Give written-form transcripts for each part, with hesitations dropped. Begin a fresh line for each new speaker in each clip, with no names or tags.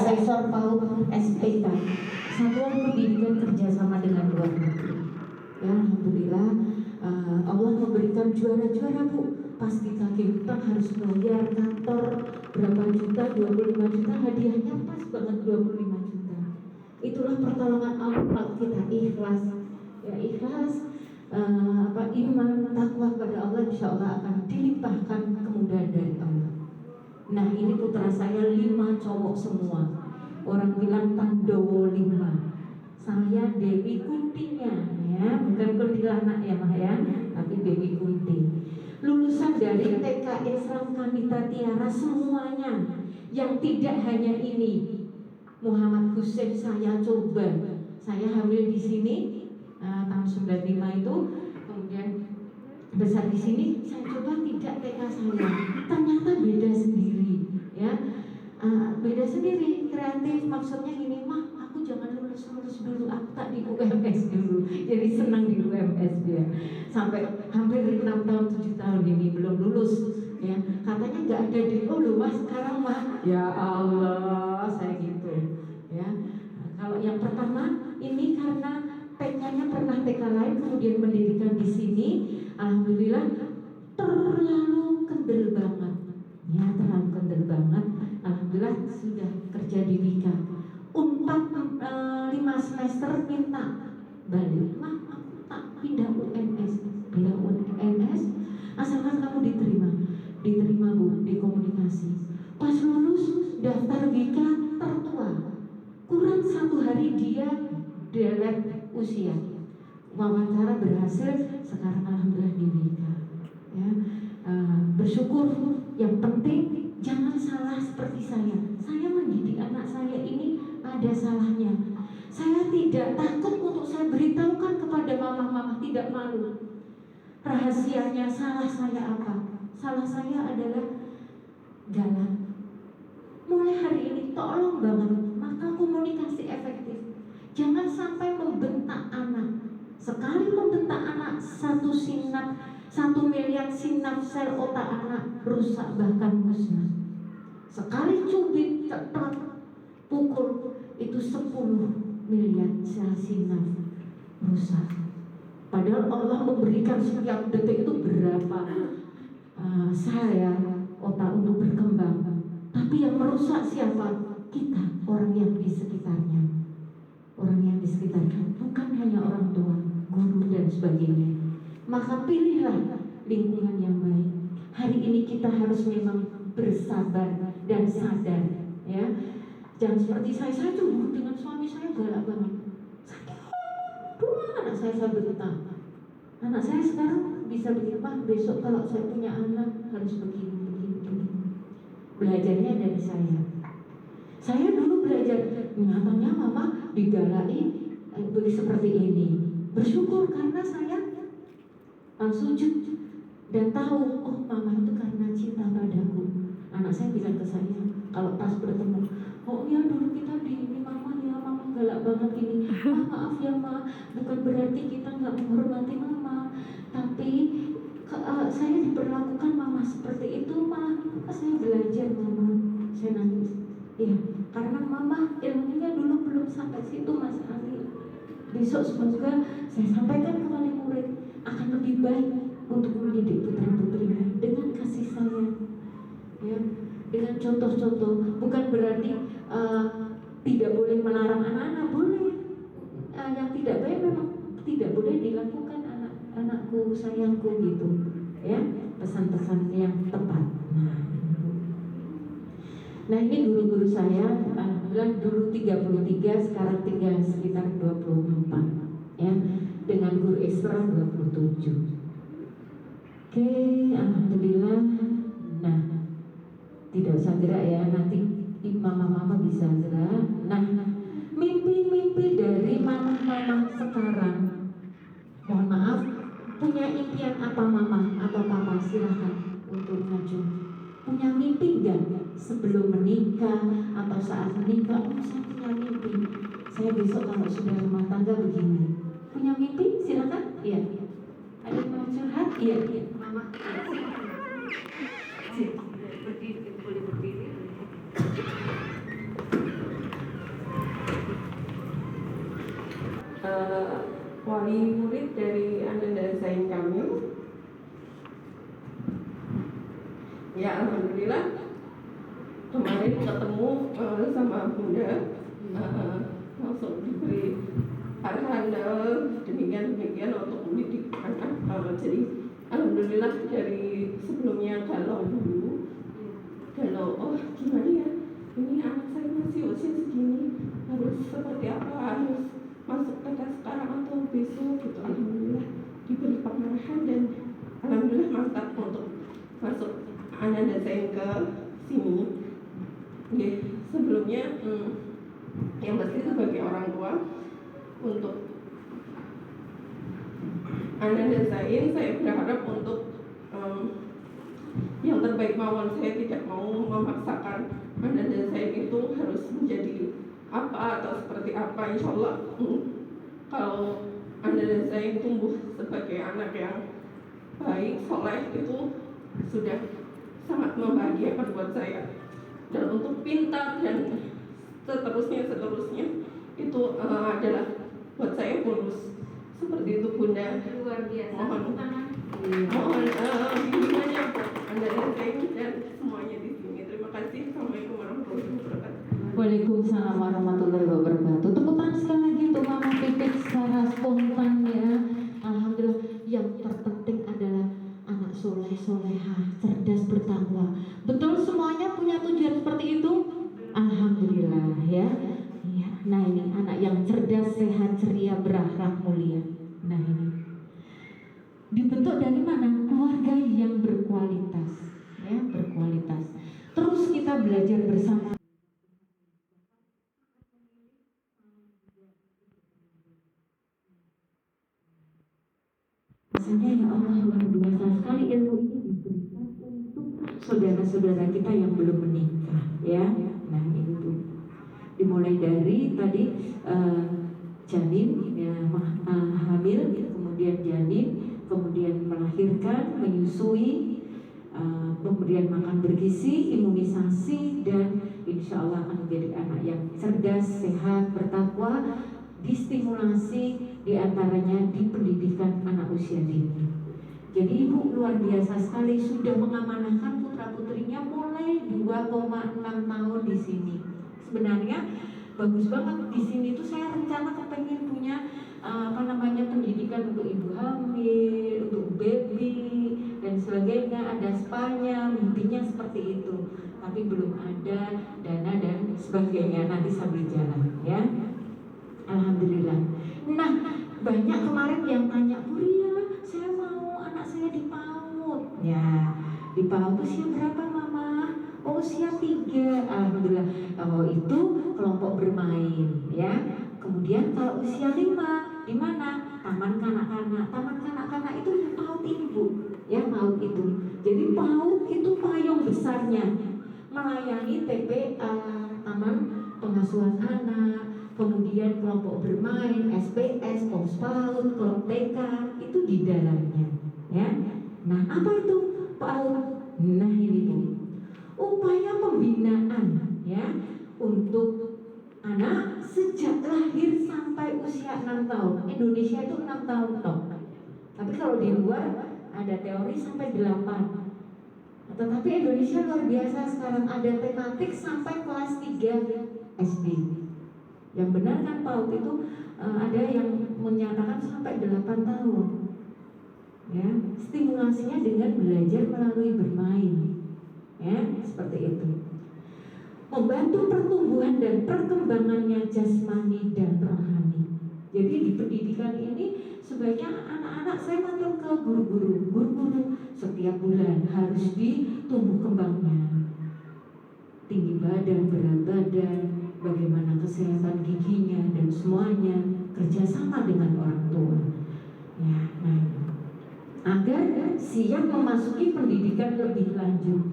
Profesor Paul SPK, Satuan Pendidikan Kerjasama dengan Luar Negeri. Ya, alhamdulillah Allah memberikan juara-juara Bu. Pas kita kita harus bayar kantor berapa juta, 25 juta, hadiahnya pas banget 25 juta. Itulah pertolongan Allah kalau kita ikhlas. Ya ikhlas, iman, takwa kepada Allah, insya Allah akan dilimpahkan kemudahan dari Allah. Nah ini putra saya 5 cowok semua. Orang bilang Pandowo 5. Saya Dewi Kuntinya, ya bukan kuntilanak ya Mah ya, tapi Dewi Kunti. Lulusan dari TK Islam Kamita Tiara semuanya. Yang tidak hanya ini. Muhammad Hussein saya coba. Saya hamil di sini tahun 95 itu, kemudian besar di sini. Saya coba tidak TK saya. Ternyata beda sendiri, ya. Beda sendiri, kreatif. Maksudnya gini, Mah, aku jangan lulus dulu, aku tak di UMS dulu. Jadi senang di UMS dia. Sampai hampir 6 tahun, 7 tahun ini belum lulus. Ya, katanya nggak ada di loh Mas sekarang Mah. Ya Allah, saya gitu. Ya, kalau yang pertama ini karena TK-nya pernah TK lain, kemudian mendirikan di sini. Alhamdulillah terlalu kendel banget. Ya, terlalu kendel banget. Alhamdulillah sudah kerja di Wika. Unpad 5 semester minta balik. Mah, aku tak pindah UMS. Pindah UMS asalkan kamu diterima Bu di komunikasi. Pas lulus daftar Wika tertua, kurang 1 hari dia delete usia. Wawancara berhasil, sekarang alhamdulillah di Wika. Ya, bersyukur. Yang penting jangan salah seperti saya. Saya mendidik anak saya ini ada salahnya. Saya tidak takut untuk saya beritahukan kepada mama-mama, tidak malu. Rahasianya salah saya apa? Salah saya adalah galak. Mulai hari ini tolong banget, maka komunikasi efektif. Jangan sampai membentak anak. Sekali membentak anak, 1 miliar sinap sel otak anak rusak bahkan musnah. Sekali cubit, cepat, pukul, itu 10 miliar sel sinap rusak. Padahal Allah memberikan setiap detik itu berapa saya otak untuk berkembang. Tapi yang merusak siapa? Kita, orang yang di sekitarnya. Orang yang di sekitarnya, bukan hanya orang tua, guru dan sebagainya. Maka pilihlah lingkungan yang baik. Hari ini kita harus memang bersabar dan sadar, ya. Jangan seperti saya dulu dengan suami saya galak banget. Dua anak saya bentak. Anak saya sekarang bisa begini, Pak, besok kalau saya punya anak harus begini. Belajarnya dari saya. Saya dulu belajar, nyatanya mama digalai seperti ini. Bersyukur karena saya sujud dan tahu, oh mama itu karena cinta padaku. Anak saya bilang ke saya, kalau pas bertemu, oh ya dulu kita di ini mama galak banget gini. Maaf ya ma, bukan berarti kita nggak menghormati mama, tapi saya diperlakukan mama seperti itu ma. Saya belajar mama, saya nangis. Ya, karena mama ilmunya dulu belum sampai situ Mas Ali. Besok semoga saya sampaikan ke wali murid akan lebih baik untuk mendidik putri-putrinya dengan kasih sayang, ya, dengan contoh-contoh. Bukan berarti tidak boleh melarang anak-anak, boleh. Yang tidak baik memang tidak boleh dilakukan anak-anakku, sayangku gitu, ya. Pesan-pesan yang tepat. Nah ini guru-guru saya, alhamdulillah dulu 33, sekarang tinggal sekitar 24, ya, dengan guru ekstra 27. Oke, alhamdulillah. Nah, tidak usah gerak ya, nanti mama-mama bisa gerak. Nah, mimpi-mimpi dari mama-mama sekarang, mohon maaf, punya impian apa mama atau papa? Silahkan untuk maju. Punya mimpi enggak sebelum menikah atau saat menikah? Oh, saya punya mimpi. Saya besok kalau sudah rumah tangga begini. Punya mimpi? Silakan. Iya. Ada yang mau curhat? Iya. Mama. Berdiri, boleh berdiri.
wali murid dari Ananda Zain Kamil. Ya alhamdulillah kemarin ketemu sama Bunda, langsung diberi arahan demikian untuk mendidik anak. Jadi alhamdulillah dari sebelumnya galau oh gimana ya, ini anak saya masih usia segini, harus seperti apa, harus masuk TK sekarang atau besok gitu. Alhamdulillah diberi pengarahan dan alhamdulillah mantap untuk masuk Ananda Zain ke sini. Sebelumnya yang pasti sebagai orang tua untuk Ananda Zain, saya berharap untuk yang terbaik mawon. Saya tidak mau memaksakan Ananda Zain itu harus menjadi apa atau seperti apa. Insya Allah kalau Ananda Zain tumbuh sebagai anak yang baik, soleh, itu sudah sangat membahagiakan buat saya. Dan untuk pintar dan seterusnya itu adalah buat saya bonus. Seperti itu Bunda.
Luar biasa.
Mohon bimbingannya Anda dan semuanya di sini. Terima kasih. Assalamualaikum warahmatullahi wabarakatuh.
Waalaikumsalam warahmatullahi wabarakatuh. Tepuk tangan sekali lagi untuk Mama Pipit secara spontan ya. Alhamdulillah. Yang terpenting adalah anak soleh solehah, cerdas bertakwa. Betul semuanya punya tujuan seperti itu. Alhamdulillah ya. Nah ini anak yang cerdas, sehat, ceria, berakhlak mulia. Nah ini dibentuk dari mana? Keluarga yang berkualitas, ya berkualitas. Terus kita belajar bersama. Maksudnya ya Allah luar biasa sekali ilmu ini diberikan untuk saudara-saudara kita yang belum menikah, ya. Nah ini tuh dimulai dari tadi janin, ya, hamil, kemudian janin, kemudian melahirkan, menyusui, kemudian makan bergizi, imunisasi, dan insya Allah akan menjadi anak yang cerdas, sehat, bertakwa, distimulasi diantaranya di pendidikan anak usia dini. Jadi ibu luar biasa sekali sudah mengamanahkan putra putrinya mulai 2,6 tahun di sini. Sebenarnya bagus banget di sini tuh saya rencana kepengen punya pendidikan untuk ibu hamil, untuk baby dan sebagainya, ada spanya, mimpinya seperti itu. Tapi belum ada dana dan sebagainya, nanti sambil jalan ya. Alhamdulillah. Nah, banyak kemarin yang tanya, Bu Ria, saya mau anak saya di PAUD. Ya, di PAUD usia berapa Mama? Oh, usia 3. Alhamdulillah. Oh, itu kelompok bermain ya. Kemudian kalau usia 5 di mana? Taman kanak-kanak. Taman kanak-kanak itu di PAUD ini Bu. Ya, PAUD itu. Jadi PAUD itu payung besarnya melayani TPA, taman pengasuhan anak, kemudian kelompok bermain, SPS, PAUD, kelompok TK itu di dalamnya, ya. Nah, apa itu PAUD? Nah, ini Bu, upaya pembinaan, ya, untuk anak sejak lahir sampai usia 6 tahun. Indonesia itu 6 tahun toh. Tapi kalau di luar ada teori sampai 8. Tetapi Indonesia luar biasa sekarang ada tematik sampai kelas 3 SD. Yang benar kan PAUD itu ada yang menyatakan sampai 8 tahun. Ya, stimulasinya dengan belajar melalui bermain. Ya, seperti itu. Membantu pertumbuhan dan perkembangannya jasmani dan rohani. Jadi di pendidikan ini sebaiknya anak-anak saya matur ke guru-guru setiap bulan harus ditumbuh kembangnya. Tinggi badan, berat badan, bagaimana kesehatan giginya dan semuanya, kerjasama dengan orang tua. Ya, nah, agar siap memasuki pendidikan lebih lanjut.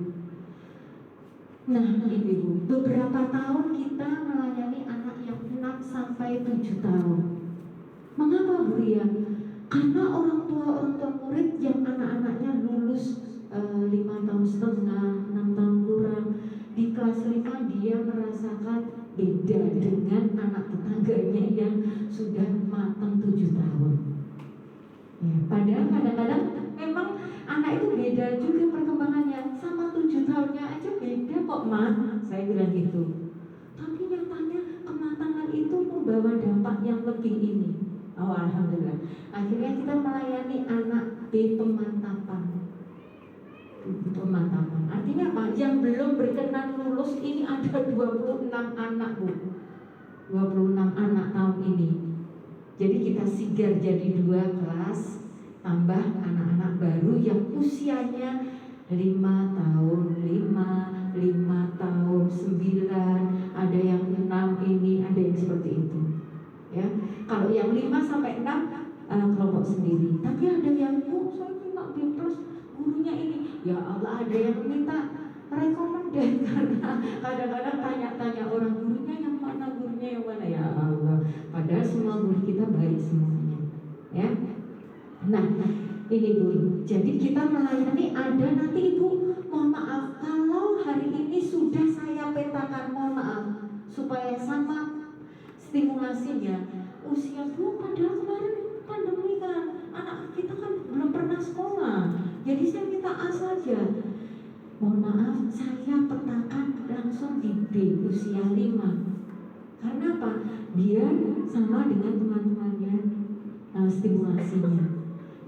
Nah, Ibu, beberapa tahun kita melayani anak yang 6 sampai 7 tahun. Mengapa Bu Ria? Karena orang tua murid yang anak-anaknya lulus 5 tahun setengah, 6 tahun kurang, di kelas 5 dia merasakan beda dengan anak tetangganya yang sudah matang 7 tahun. Ya, padahal kadang-kadang memang anak itu beda juga perkembangannya, sama 7 tahunnya aja beda kok Ma, saya bilang gitu. Tapi nyatanya kematangan itu membawa dampak yang lebih ini. Oh alhamdulillah. Akhirnya kita melayani anak B pemantapan. Pemantapan. Artinya apa? Yang belum berkenan lulus ini ada 26 anak Bu. 26 anak tahun ini. Jadi kita sigar jadi 2 kelas, tambah anak-anak baru yang usianya 5 tahun, 5 tahun, 9, ada yang 6 ini, ada yang seperti itu. Ya, kalau yang 5 sampai 6 kelompok sendiri. Tapi ada yang saya minta B+, gurunya ini. Ya Allah, ada yang minta rekomendasi karena kadang-kadang tanya-tanya orang gurunya yang mana ya Allah. Padahal semua guru kita baik semuanya. Ya. Nah, ini Bu. Jadi kita melayani ada nanti Ibu, mohon maaf kalau hari ini sudah saya petakan, mohon maaf supaya sama stimulasinya usia Bu, padahal kemarin pandemi kan anak kita kan belum pernah sekolah. Jadi saya minta A saja. Mohon maaf, saya petakan langsung di B usia 5. Karena apa? Biar sama dengan teman-temannya stimulasinya.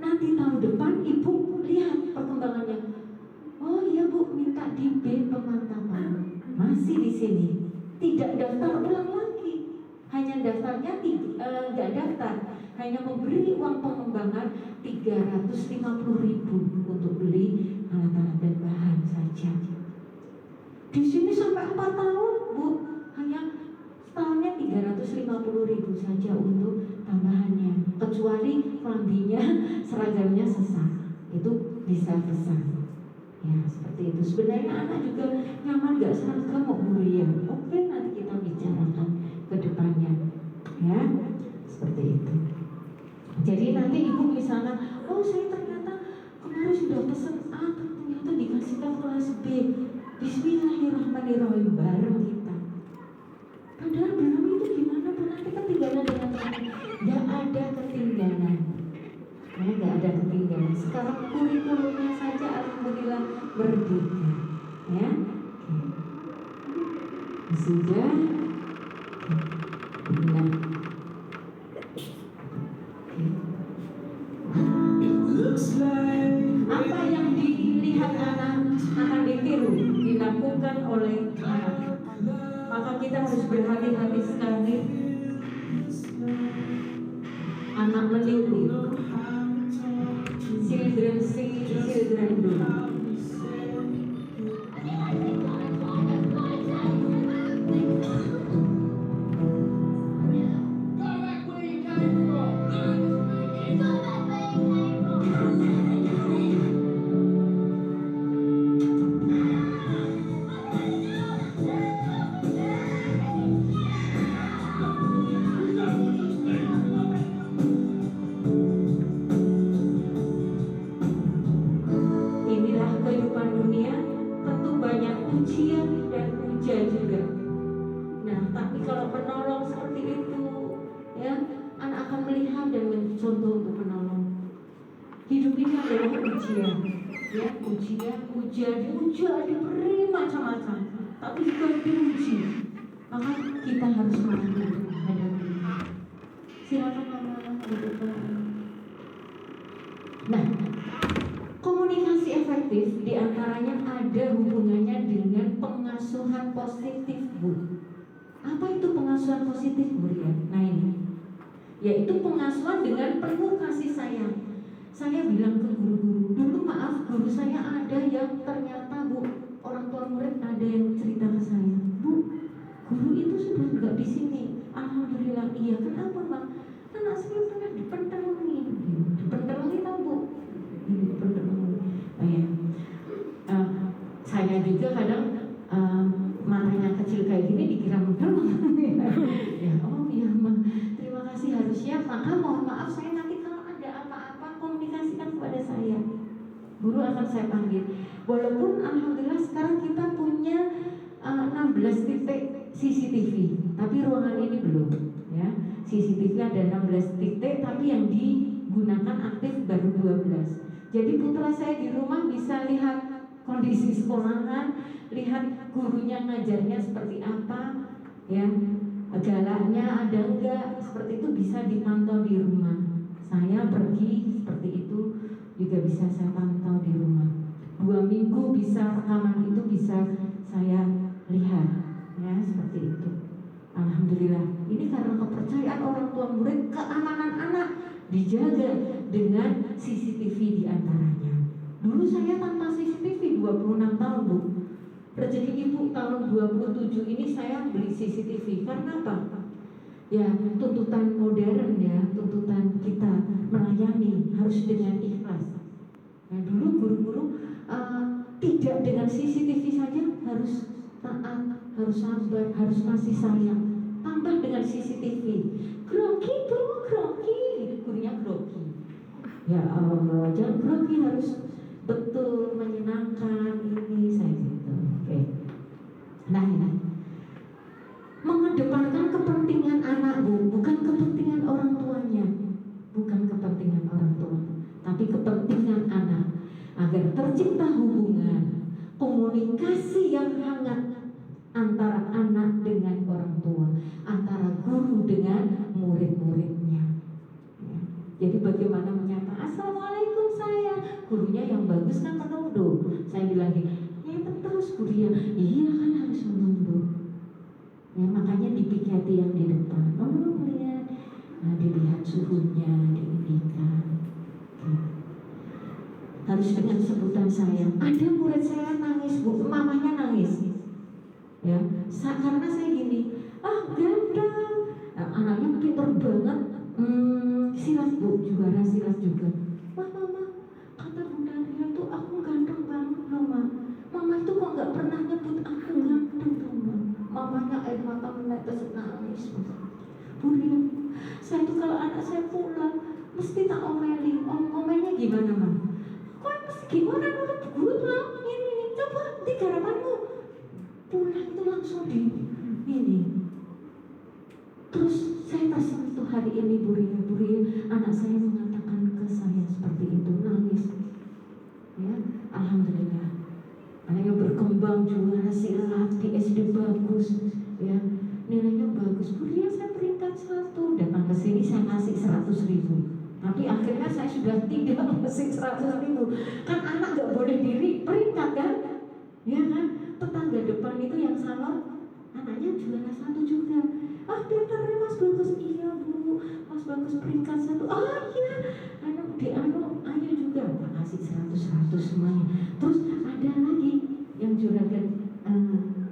Nanti tahun depan Ibu lihat perkembangannya. Oh iya Bu, minta di B pemantapan. Masih di sini. Tidak daftar ulang lagi. Hanya daftarnya nggak daftar. Hanya memberi uang pengembangan 350.000 untuk beli alat-alat dan bahan saja. Di sini sampai 4 tahun Bu, hanya setahunnya 350.000 saja untuk tambahannya. Kecuali kelambinya, seragamnya sesat, itu bisa pesan. Ya seperti itu. Sebenarnya anak juga nyaman gak seragam mau ya. Oke, nanti kita bicarakan ke depannya. Ya, seperti itu. Jadi nanti Ibu misalnya, oh saya ternyata kemarin sudah pesen A, ternyata dikasihkan kelas B. Bismillahirrahmanirrahim, bareng kita. Padahal belum itu gimana pun nanti ketinggalan dengan lain. Gak ada ketinggalan. Ya, gak ada ketinggalan. Sekarang kurikulumnya saja alhamdulillah merdeka. Ya, sudah. Nah. Apa yang dilihat anak akan ditiru, dilakukan oleh anak. Maka kita harus berhati-hati sekali. Anak meniru. Children see, children do. Ujian diberi macam-macam, tapi juga diuji. Maka kita harus mampu menghadapi. Silakan Mama untuk. Nah, komunikasi efektif diantaranya ada hubungannya dengan pengasuhan positif, Bu. Apa itu pengasuhan positif, Bu ya? Nah ini, yaitu pengasuhan dengan penuh kasih sayang. Saya bilang ke guru-guru, dulu maaf guru saya ada yang ternyata Bu, orang tua murid ada yang cerita ke saya, Bu, guru itu sudah enggak di sini. Alhamdulillah. Iya, kenapa Bang? Anak saya pernah dipenterengi. Dipenterengi tahu Bu? Dipenterengi. Oh ya. Saya juga kadang matanya kecil kayak gini dikira mentereng. Ya, oh iya Ma, terima kasih harusnya. Maka mohon maaf saya nanti kalau ada apa-apa komunikasikan kepada saya. Guru akan saya panggil. Walaupun alhamdulillah sekarang kita punya 16 titik CCTV, tapi ruangan ini belum. Ya, CCTV ada 16 titik, tapi yang di digunakan aktif baru 12. Jadi putra saya di rumah bisa lihat kondisi sekolahan, lihat gurunya ngajarnya seperti apa, ya, galaknya ada enggak, seperti itu bisa dipantau di rumah. Saya pergi seperti itu juga bisa saya pantau di rumah. 2 minggu bisa rekaman itu bisa saya lihat, ya, seperti itu. Alhamdulillah. Ini karena kepercayaan orang tua murid, keamanan anak dijaga dengan CCTV diantaranya. Dulu saya tanpa CCTV 26 tahun, Bu. Rezeki ibu tahun 27 ini saya beli CCTV. Karena apa? Ya, tuntutan modern, ya, tuntutan kita melayani harus dengan ikhlas. Nah, dulu guru-guru tidak dengan CCTV saja harus taat, harus sabar, harus kasih sayang. Tambah dengan CCTV, grogi bu, grogi, gurunya grogi. Ya Allah, jangan grogi, harus betul, menyenangkan, ini saya gitu. Oke. Nah, ini mengedepankan kepentingan anak, Bu, bukan kepentingan orang tuanya, bukan kepentingan orang tua, tapi kepentingan anak, agar tercipta hubungan komunikasi yang hangat antara anak dengan orang tua, antara guru dengan murid-muridnya. Ya. Jadi bagaimana menyapa, assalamualaikum saya, gurunya yang bagus kan menunduk. Saya bilang gini, ya terus gurunya, iya kan harus menunduk. Ya, makanya dipikati yang di depan. Oh lihat, nah, dilihat suhunya, diindikan. Harus dengan sebutan sayang. Ada murid saya nangis, Bu, mamanya nangis. Ya, karena saya gini, ganteng, nah, anaknya pintar banget, silat, Bu, juara silat juga. Mama, kata Bunda Ria tuh aku ganteng banget loh, Mama itu kok nggak pernah nyebut aku ganteng, Mama. Mamanya air mata menetes, nangis. Bu Ria, saya tuh kalau anak saya pulang mesti tak omeli. Omelnya gimana, Mama? Kok mesti gimana, guru tuh ini, coba di garapanmu pulang itu langsung di ini. Terus saya tersentuh hari ini, Bu Ria, anak saya mengatakan ke saya seperti itu, nangis. Ya, alhamdulillah. Anaknya berkembang juara silat di SD bagus, ya, nilainya bagus. Bu Ria, saya peringkat 1. Datang ke sini saya kasih 100.000. Tapi akhirnya saya sudah tidak ngasih 100.000. Kan anak nggak boleh diri peringkat kan, ya kan? Tetangga depan itu yang salon, anaknya juara 1 juga. Pintar ya Mas Bagus. Iya Bu, Mas Bagus peringkat 1. Iya, ayo juga. Kasih 100 semuanya. Terus ada lagi yang juragan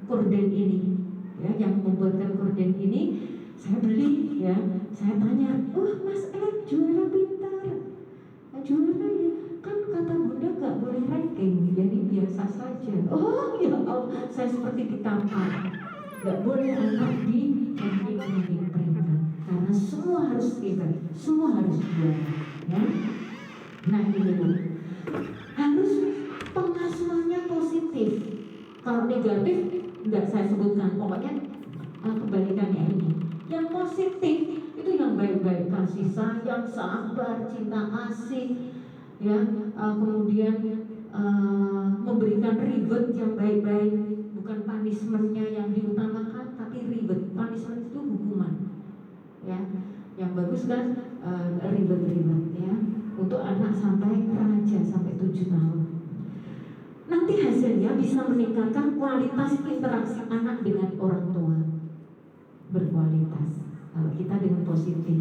korden ini, ya, yang membuatkan korden ini saya beli, ya. Saya tanya, Mas juara pintar, juara ya. Kan kata Bunda gak boleh ranking, jadi biasa saja. Oh ya Allah, saya seperti ditampar. Gak boleh anak di ranking peringkat, karena semua harus pintar, semua harus juara, ya. Nah ini Bu, harus pengasuhannya positif. Kalau negatif nggak saya sebutkan, pokoknya kebalikannya ini. Yang positif itu yang baik-baik, kasih sayang, sabar, cinta kasih, ya, kemudian memberikan reward yang baik-baik, bukan punishment-nya yang diutamakan, tapi reward. Punishment itu hukuman, ya. Yang bagus kan reward, ya, untuk anak sampai remaja sampai 7 tahun. Nanti hasilnya bisa meningkatkan kualitas interaksi anak dengan orang tua, berkualitas. Kalau kita dengan positif,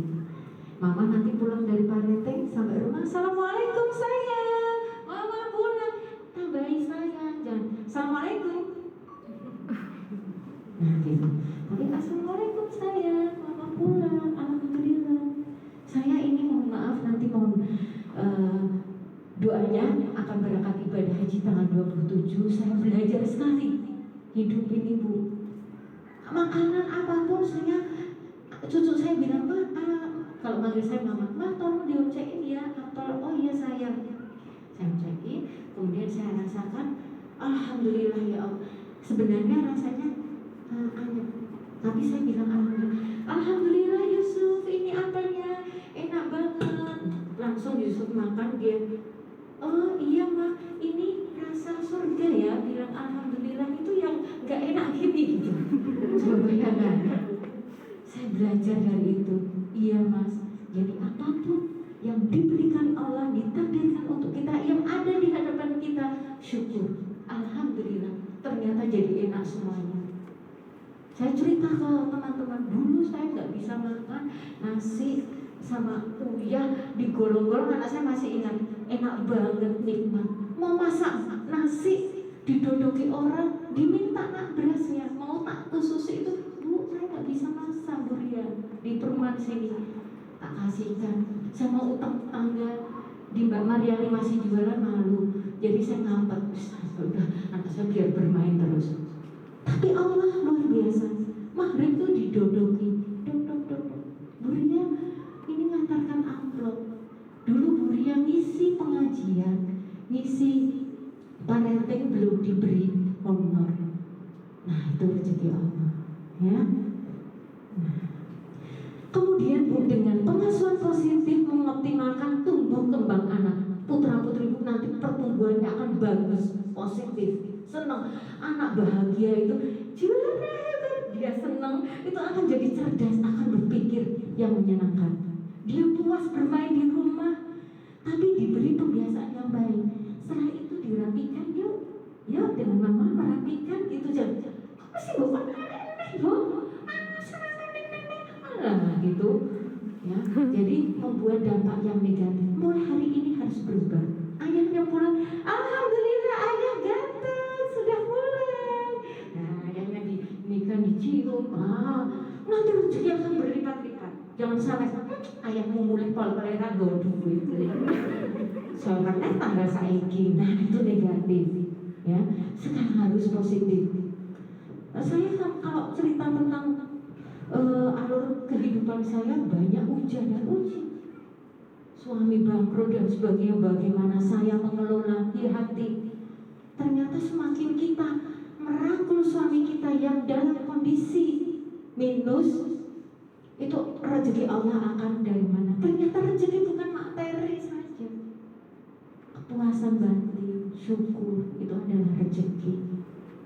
Mama nanti pulang dari Parete sampai rumah, assalamualaikum sayang, Mama pulang, tambahin sayang, jangan assalamualaikum. Nah gitu. Tapi assalamualaikum sayang, Mama pulang, alhamdulillah. Saya ini mohon maaf nanti mohon doanya akan berangkat ibadah haji tanggal 27. Saya belajar sekali hidup ini Bu. Makanan apapun cucu saya bilang, kalau manggil saya Mama, tolong diocekin ya apel. Oh iya sayang. Saya ocekin, kemudian saya rasakan, alhamdulillah ya Allah. Sebenarnya rasanya aneh, tapi saya bilang alhamdulillah Yusuf, ini apelnya enak banget. langsung Yusuf makan, dia, oh iya Ma, ini rasa surga ya, bilang alhamdulillah, itu yang gak enak gini gitu. Coba bayangkan, saya belajar dari itu. Iya Mas, jadi apapun yang diberikan Allah, ditakdirkan untuk kita, yang ada di hadapan kita, syukur, alhamdulillah, ternyata jadi enak semuanya. Saya cerita ke teman-teman, dulu saya nggak bisa makan nasi sama uyah digolong-golong, anak saya masih ingat, enak banget, nikmat. Mau masak nasi didodoki orang, diminta nak berasnya, mau tak susu itu, Bu saya nggak bisa masak durian di perumahan sini, tak kasihkan. Saya mau utang tangga di Mbak Mariani masih jualan, malu, jadi saya ngampet, udah anak saya biar bermain terus. Tapi Allah luar biasa, maghrib itu didodoki, dok. Buria ini ngantarkan amplop. Dulu Buria ngisi pengajian, ngisi parenting belum diberi honor. Nah itu rezeki Allah, ya. Nah. Kemudian Bu, dengan pengasuhan positif mengoptimalkan tumbuh kembang anak, putra putri Bu nanti pertumbuhannya akan bagus, positif, senang. Anak bahagia itu juara hebat, dia senang, itu akan jadi cerdas, akan berpikir yang menyenangkan. Dia puas bermain di rumah, tapi diberi kebiasaan yang baik. Setelah itu dirapikan, yuk dengan mama merapikan gitu aja. Apa sih Bu? Nah gitu ya, jadi membuat dampak yang negatif. Mulai hari ini harus berubah. Ayahnya pulang, alhamdulillah ayah ganteng sudah pulang. Nah ayahnya nikah dicium, nanti rezeki akan berlipat-lipat. Jangan sampai ayahmu mulai pol-polera duit. Soalnya tanggal saiki, nah itu negatif ya. Sekarang harus positif. Saya kalau cerita tentang alur kehidupan saya banyak ujian dan uji. Suami bangkrut dan sebagainya, bagaimana saya mengelola hati. Ternyata semakin kita merangkul suami kita yang dalam kondisi minus, itu rezeki Allah akan dari mana? Ternyata rezeki bukan materi saja, kepuasan batin, syukur itu adalah rezeki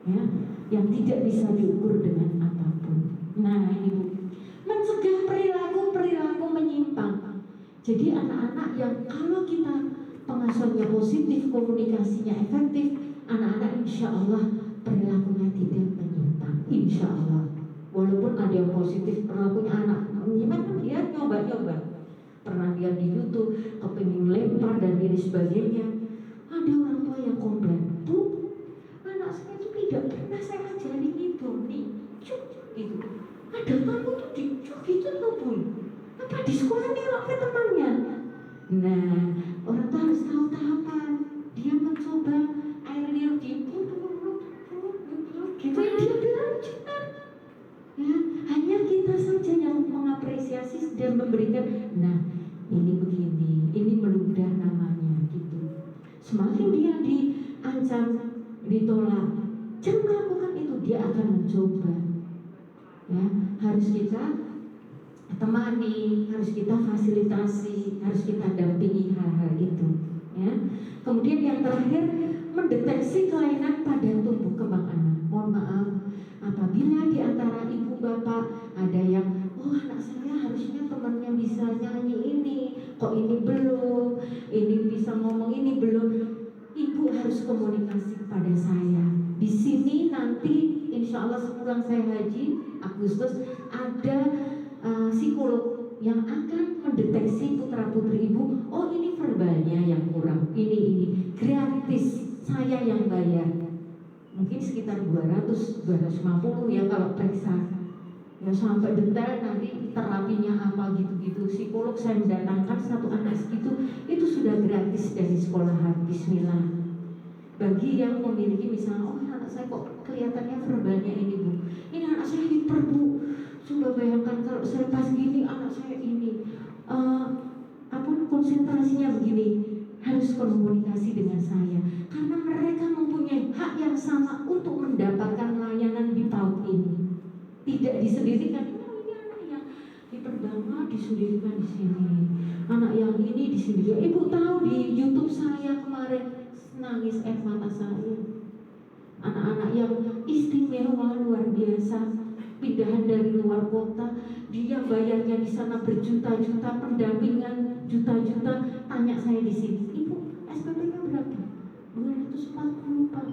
ya, yang tidak bisa diukur dengan apapun. Nah ini Bu, mencegah perilaku menyimpang. Jadi anak-anak yang kalau kita pengasuhannya positif, komunikasinya efektif, anak-anak insya Allah perilakunya tidak menyimpang, insya Allah. Walaupun ada yang positif perilakunya anak menyimpang, dia nyoba-nyoba. Pernah dia di YouTube kepingin lempar dan diri sebagainya. Ada orang tua yang komplain, Bu, anak saya itu tidak pernah saya ajarin itu nih, gitu. Ada kamu tuh dicuk gitu loh Bu, apa di sekolah nelok ke temannya. Nah orang tua harus tahu tahapan. Dia mencoba air liur gitu dia belajar ya. Hanya kita saja yang mengapresiasi dan memberikan, nah ini begini, ini meludah namanya gitu. Semakin dia diancam, ditolak, jangan melakukan itu, dia akan mencoba ya. Harus kita temani, harus kita fasilitasi, harus kita dampingi hal-hal itu ya. Kemudian yang terakhir, mendeteksi kelainan pada tumbuh kembang anak. Mohon maaf apabila di antara ibu bapak ada yang, oh anak saya harusnya temannya bisa nyanyi ini, kok ini belum, ini bisa ngomong ini belum. Ibu harus komunikasi kepada saya. Di sini nanti insya Allah sepulang saya haji Agustus ada psikolog yang akan mendeteksi putra putri ibu. Oh ini verbalnya yang kurang, ini gratis, saya yang bayar. Mungkin sekitar 250 ya kalau periksa. Ya sampai detail nanti terapinya apa gitu-gitu. Psikolog saya mendatangkan satu anak segitu, itu sudah gratis dari sekolahan. Bismillah. Bagi yang memiliki misalnya, oh anak saya kok kelihatannya verbalnya ini Bu, ini anak saya hiper Bu, coba bayangkan kalau saya pas gini anak saya ini konsentrasinya begini. Harus komunikasi dengan saya, karena mereka mempunyai hak yang sama untuk mendapatkan layanan di PAUD ini. Tidak disendirikan. Oh ini anak yang hiperbama disendirikan di sini. anak yang ini di sini. Ibu tahu di YouTube saya kemarin nangis air mata saya. Anak-anak yang istimewa luar biasa, pindahan dari luar kota, dia bayarnya di sana berjuta-juta, pendampingan juta-juta. Tanya saya di sini, ibu SPP-nya berapa? 240 Pak.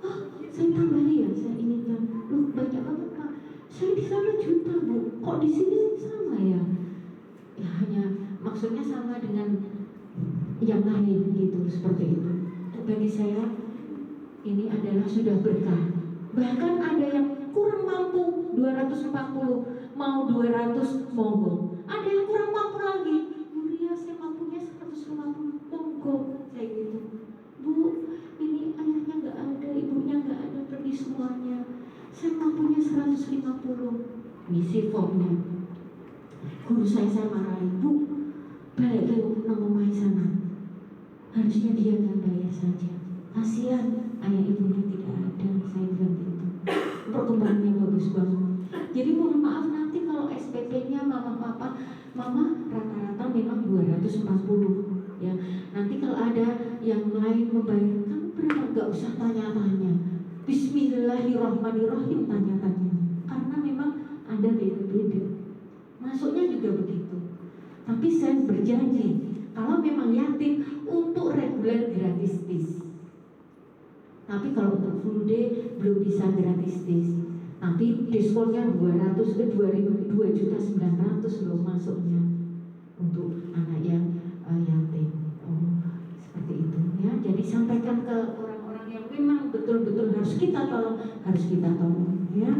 Oh, saya tambahin ya, saya ini kan, loh banyak banget Pak. Saya di sana juta Bu, kok di sini sama ya? Ya hanya maksudnya sama dengan yang lain gitu, seperti itu. Bagi saya ini adalah sudah berkah. Bahkan ada yang kurang mampu 240, mau 200 monggo. Ada yang kurang mampu lagi, Mulia saya mampunya 150 monggo, kayak gitu. Bu, ini ayahnya nggak ada, ibunya nggak ada, pergi semuanya. Saya mampunya 150. Misi formnya. Guru saya marahin, Bu, balik ke nomor sana. Harusnya dia yang bayar saja. Kasihan ayah ibunya tidak ada, saya bilang gitu. Perkembangannya bagus banget. Jadi mohon maaf nanti kalau SPP-nya mama papa, mama rata-rata memang 240 ya. Nanti kalau ada yang lain membayar, kamu berapa? Gak usah tanya-tanya. Bismillahirrahmanirrahim tanya-tanya. Karena memang ada beda-beda. Masuknya juga begitu. Tapi saya berjanji kalau memang yatim untuk reguler gratis tis. Tapi kalau untuk full day belum bisa gratis tis. Tapi diskonnya 200 ke 2.900.000 loh masuknya untuk anak yang yatim. Oh, seperti itu ya. Jadi sampaikan ke orang-orang yang memang betul-betul harus kita tolong ya.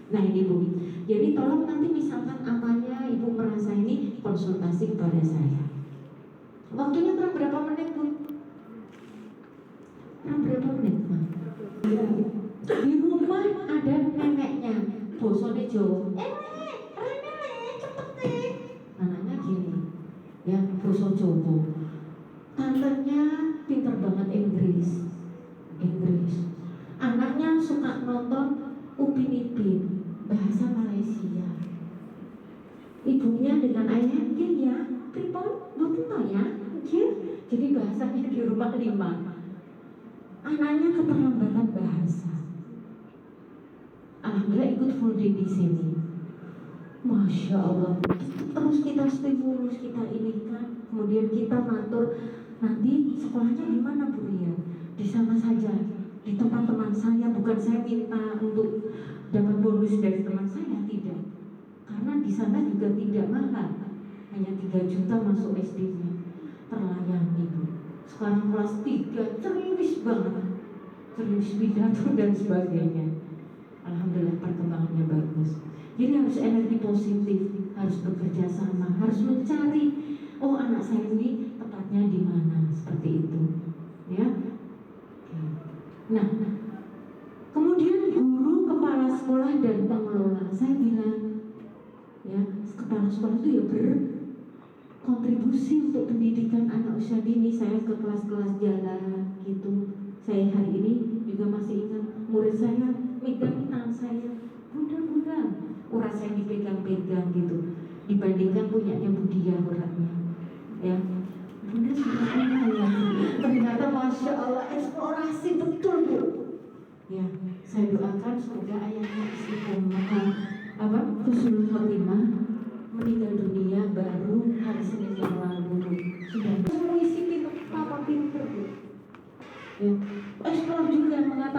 Nah ini Bu. Jadi tolong nanti misalkan apanya Ibu merasa ini konsultasi kepada saya. Waktunya berapa menit Bu? Berapa menit Ma? Ya. Di rumah ada neneknya, bosone Jawa. Nenek, cepet nih. Anaknya gini, ya boso Jawa. Tantenya pinter banget Inggris. Anaknya suka nonton Upin Ipin, bahasa Malaysia. Ibunya dengan ayahnya ya, pripun, betul ya, jadi bahasanya di rumah 5. Anaknya keterlambatan bahasa. Alhamdulillah ikut full day di sini. Masya Allah. Terus kita stimulus, kita ini kan, kemudian kita matur nanti sekolahnya di mana Bu Ria? Di sana saja, di tempat teman saya. Bukan saya minta untuk dapat bonus dari teman saya, tidak. Karena di sana juga tidak mahal, hanya 3 juta masuk SD-nya, terlayani Bu. Sekarang kelas 3 ceriwis banget, ceriwis pidato dan sebagainya. Alhamdulillah perkembangannya bagus. Jadi harus energi positif, harus bekerja sama, harus mencari oh anak saya ini tepatnya di mana, seperti itu, ya. Nah, kemudian guru, kepala sekolah dan pengelola, saya bilang, ya kepala sekolah itu ya berkontribusi untuk pendidikan anak usia dini. Saya ke kelas-kelas jalan gitu. Saya hari ini juga masih ingat murid saya megang tangan saya, bunda, urat saya dipegang-pegang gitu. Dibandingkan punyanya Budia uratnya, ya. Bunda sudah punya ya. Ternyata Masya Allah eksplorasi betul Bu. Ya, saya doakan semoga ayahnya istiqomah husnul khotimah, meninggal dunia baru hari Senin yang lalu. Sudah mengisi pintu papa pintu Bu. Ya, eksplor juga mengatakan